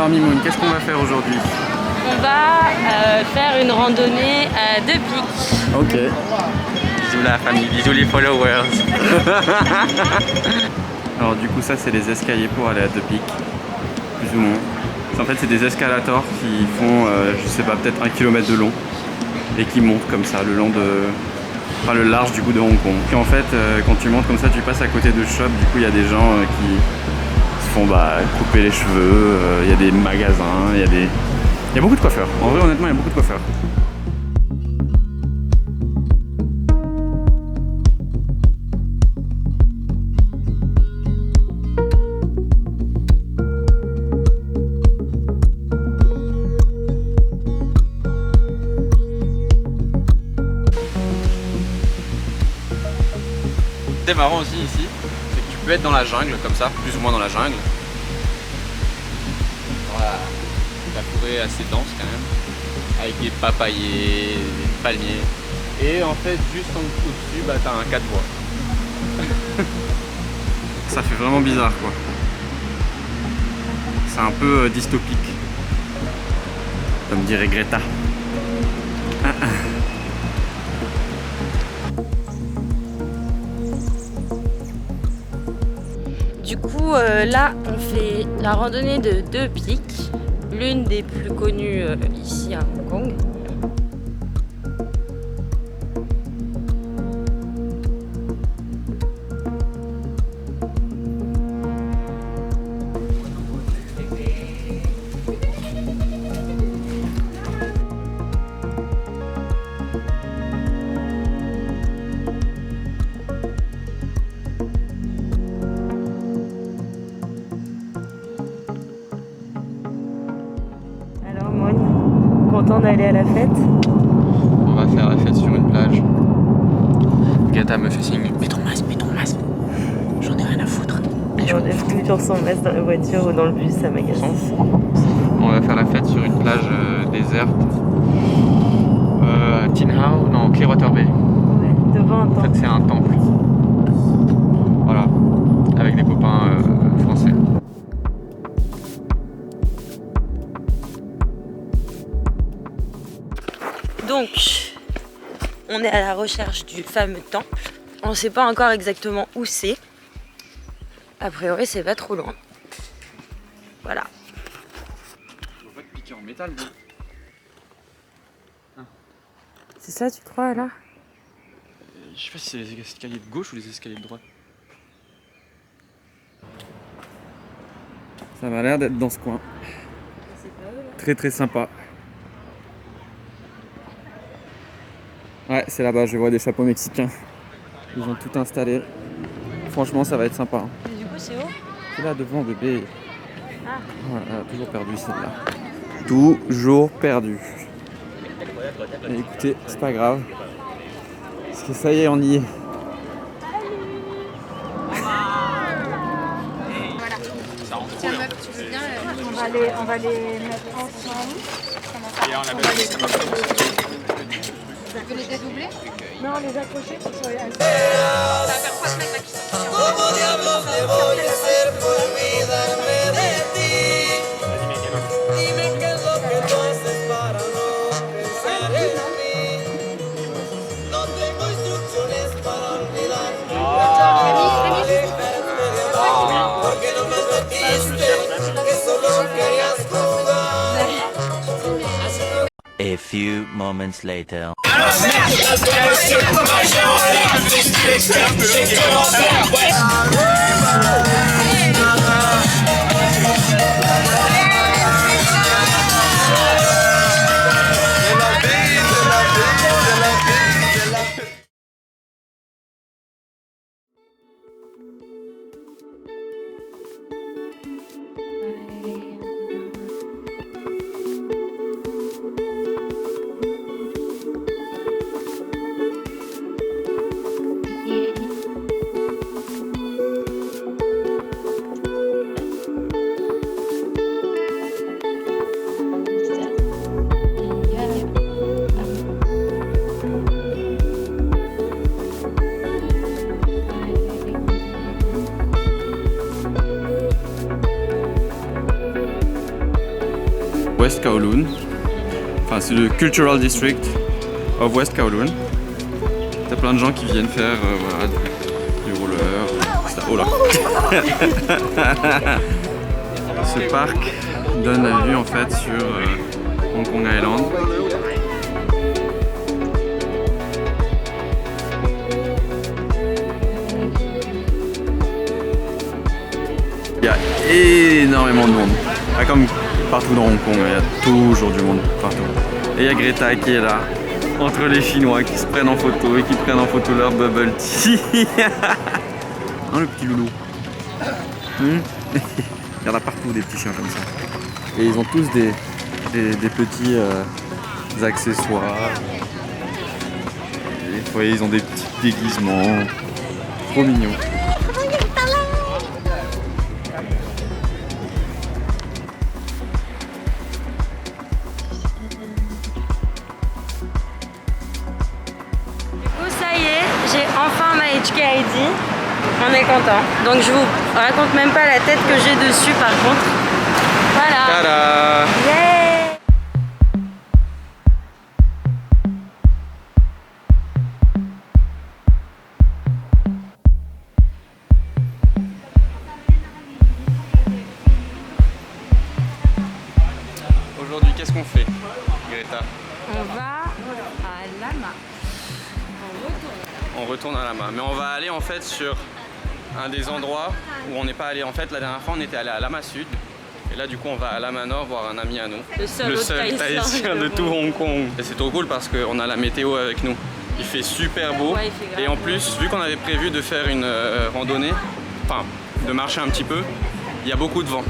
Alors Mimoun, qu'est-ce qu'on va faire aujourd'hui? On va faire une randonnée à 2 pics. Ok. Bisous la famille, bisous les followers. Alors du coup ça c'est les escaliers pour aller à 2 pics, plus ou moins. En fait c'est des escalators qui font, je sais pas, peut-être 1 km de long et qui montent comme ça le long de... Enfin le large du coup de Hong Kong. Puis en fait quand tu montes comme ça tu passes à côté de shops, du coup il y a des gens qui se font couper les cheveux, il y a des magasins, il y a beaucoup de coiffeurs. En vrai honnêtement il y a beaucoup de coiffeurs. C'est marrant aussi ici, c'est que tu peux être dans la jungle comme ça, plus ou moins dans la jungle. Voilà, la forêt est assez dense quand même, avec des papayers, des palmiers. Et en fait, juste au-dessus, t'as un 4 voies. Ça fait vraiment bizarre quoi. C'est un peu dystopique. Comme dirait Greta. Du coup, là, on fait la randonnée de 2 pics, l'une des plus connues ici à Hong Kong. Content d'aller à la fête. On va faire la fête sur une plage. Gata me fait signe, mets ton masque, j'en ai rien à foutre. On lève toujours son masque dans la voiture ou dans le bus, ça m'agace. On va faire la fête sur une plage déserte. Tin Hau, non, Clearwater Bay. Ouais, devant un temple. En fait, c'est un temple. Voilà, avec des copains français. Donc, on est à la recherche du fameux temple. On ne sait pas encore exactement où c'est. A priori, c'est pas trop loin. Voilà. On va pas te piquer en métal, moi. C'est ça, tu crois, là? Je sais pas si c'est les escaliers de gauche ou les escaliers de droite. Ça m'a l'air d'être dans ce coin. Très très sympa. Ouais, c'est là-bas, je vois des chapeaux mexicains. Ils ont tout installé. Franchement, ça va être sympa. Mais du coup, c'est où? C'est là devant, bébé. Ah. Voilà, toujours perdu celle-là. Toujours perdu. Mais écoutez, c'est pas grave. Parce que ça y est, on y est. Tiens meuf, tu veux bien on va les mettre ensemble. Tu veux les dédoubler? Non, les accrocher pour sur les... A few moments later. West Kowloon. Enfin, c'est le Cultural District of West Kowloon. T'as plein de gens qui viennent faire voilà, du roller. Oh là. Ce parc donne la vue en fait sur Hong Kong Island. Il y a énormément de monde. Pas comme partout dans Hong Kong, il y a toujours du monde partout. Et il y a Greta qui est là, entre les Chinois qui se prennent en photo et qui prennent en photo leur bubble tea. Hein, le petit loulou. Il y en a partout des petits chiens comme ça. Et ils ont tous des petits accessoires. Et, vous voyez, ils ont des petits déguisements. Trop mignons. J'ai enfin ma HKID, on est content. Donc je vous raconte même pas la tête que j'ai dessus par contre. Voilà. Tada! Yeah! Aujourd'hui, qu'est-ce qu'on fait, Greta? On va à Lama. On retourne à Lama, mais on va aller en fait sur un des endroits où on n'est pas allé. En fait, la dernière fois, on était allé à Lama Sud, et là, du coup, on va à Lama Nord voir un ami à nous. Le seul Tahitien de tout Hong Kong. Et c'est trop cool parce qu'on a la météo avec nous. Il fait super beau, ouais, il fait grave et en plus, vu qu'on avait prévu de faire une randonnée, enfin, de marcher un petit peu, il y a beaucoup de vent.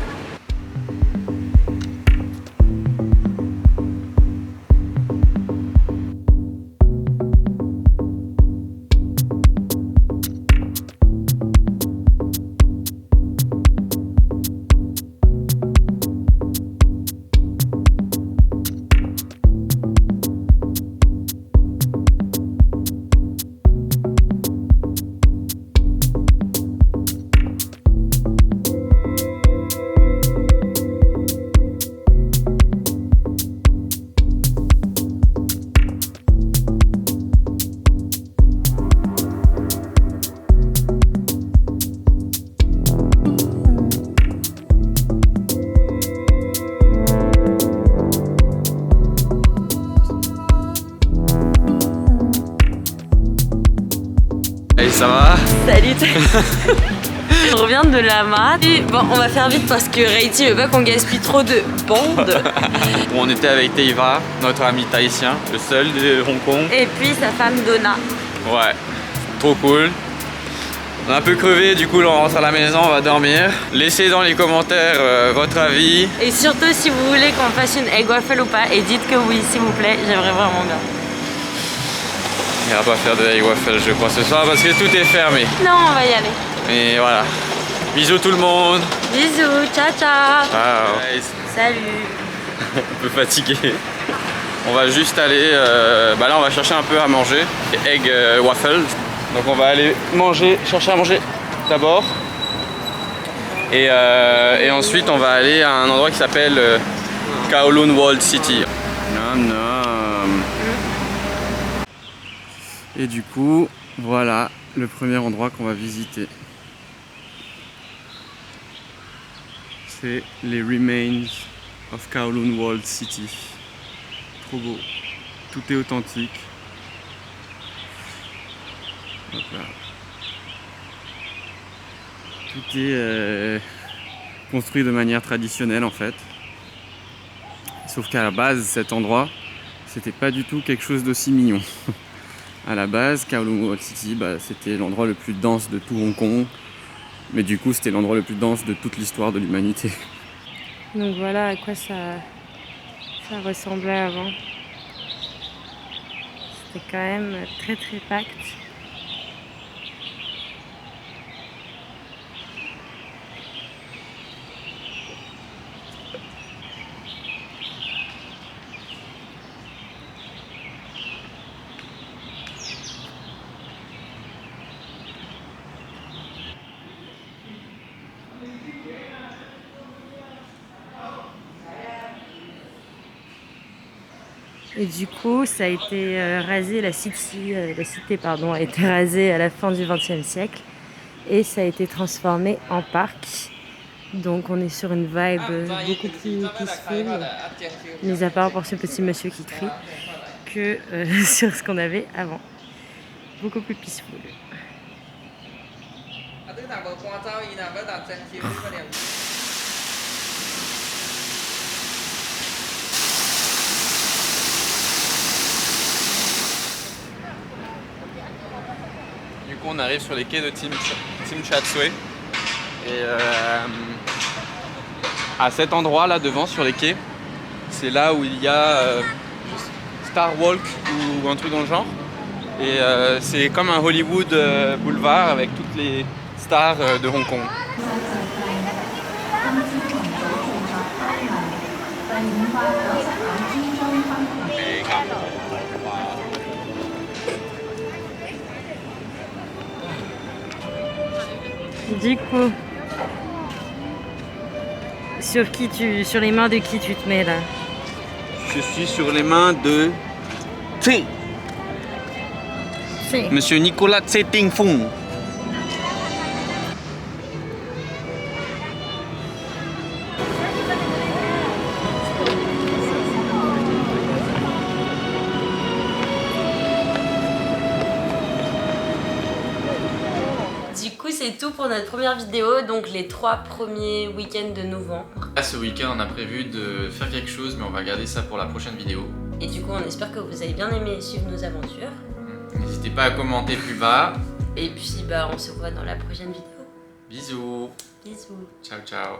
Hey, ça va? Salut. Je reviens de Lama. Bon, on va faire vite parce que Reiti veut pas qu'on gaspille trop de bande. On était avec Teiva, notre ami tahitien, le seul de Hong Kong. Et puis sa femme Donna. Ouais, trop cool. On est un peu crevé, du coup là on rentre à la maison, on va dormir. Laissez dans les commentaires votre avis. Et surtout si vous voulez qu'on fasse une egg waffle ou pas, et dites que oui s'il vous plaît, j'aimerais vraiment bien. On ira pas faire de egg waffle je crois ce soir parce que tout est fermé. Non, on va y aller. Et voilà. Bisous tout le monde. Bisous, ciao ciao. Ciao. Salut. Un peu fatigué. On va juste aller, bah là on va chercher un peu à manger, des egg waffles. Donc on va aller manger, chercher à manger d'abord. Et ensuite on va aller à un endroit qui s'appelle Kowloon Walled City. Nom, nom. Et du coup, voilà le premier endroit qu'on va visiter. C'est les Remains of Kowloon Walled City. Trop beau. Tout est authentique. Hop là. Tout est construit de manière traditionnelle en fait. Sauf qu'à la base, cet endroit, c'était pas du tout quelque chose d'aussi mignon. À la base, Kowloon Walled City, bah, c'était l'endroit le plus dense de tout Hong Kong. Mais du coup, c'était l'endroit le plus dense de toute l'histoire de l'humanité. Donc voilà à quoi ça ressemblait avant. C'était quand même très très pacte. Et du coup, ça a été rasé, la cité a été rasée à la fin du XXe siècle et ça a été transformé en parc. Donc on est sur une vibe beaucoup plus peaceful, mis à part pour ce petit monsieur qui crie, que sur ce qu'on avait avant. Beaucoup plus peaceful. Du coup, on arrive sur les quais de Tsim Sha Tsui. Et à cet endroit là devant sur les quais, c'est là où il y a Star Walk ou un truc dans le genre. Et c'est comme un Hollywood boulevard avec toutes les stars de Hong Kong. Du coup, sur les mains de qui tu te mets là? Je suis sur les mains de Monsieur Nicolas Tse Ting Fung. Du coup, c'est tout pour notre première vidéo, donc les 3 premiers week-ends de novembre. Là, ce week-end, on a prévu de faire quelque chose, mais on va garder ça pour la prochaine vidéo. Et du coup, on espère que vous avez bien aimé suivre nos aventures. N'hésitez pas à commenter plus bas. Et puis, bah, on se voit dans la prochaine vidéo. Bisous. Bisous. Ciao, ciao.